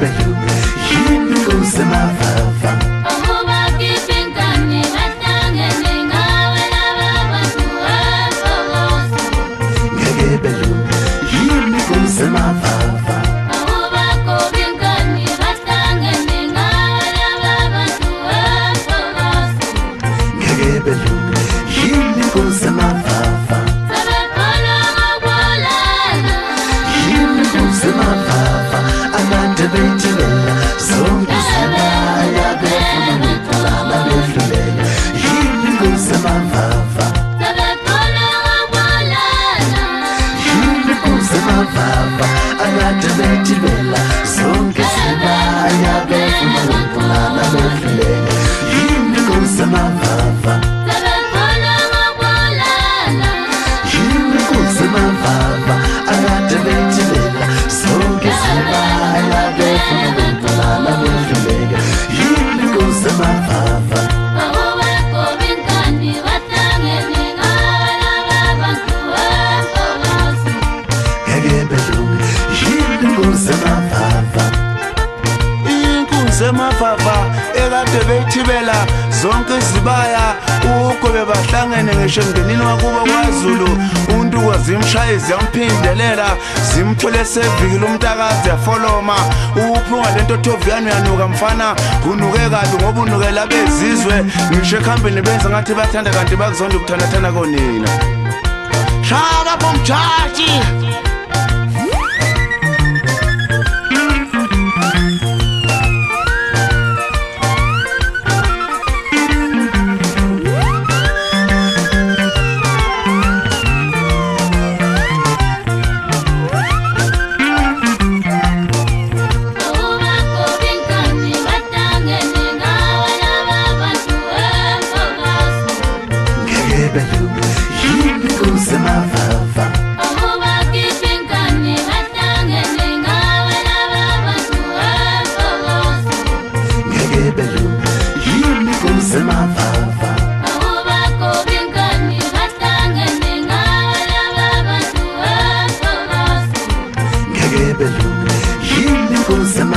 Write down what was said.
belungu yini kusemavava ngeke belungu yini kusemavava ngeke belungu yini kusemavava yini kusemavava amande bethibela zonke zibaya befuna ukulala behluleka yini kusemavava yini kusemavava amande bethibela zonke zibaya befuna ukulala behluleka yini kusemavava yini kusemavava amande bethibela zonke zibaya befuna ukulala behluleka yini kusemavava ngeke belungu yini kusemavava inkunzemavava ekade bethibela zonke izibaya ukho bebahlangene ngisho emndenini wakubo kwaZulu umuntu kwazimshayezi yamphindelela zimthole sevikile umntakazi yafoloma uphunga lento thoviyani uyanuka mfana unuke kabi ngoba unukela bezizwe ngisho ekhambeni benza ngathi bathanda kanti bakuzonda ukuthandathana konina shaka bomjaji ngeke belungu yini kusemavava ngeke belungu yini kusemavava ngeke belungu yini kusemavava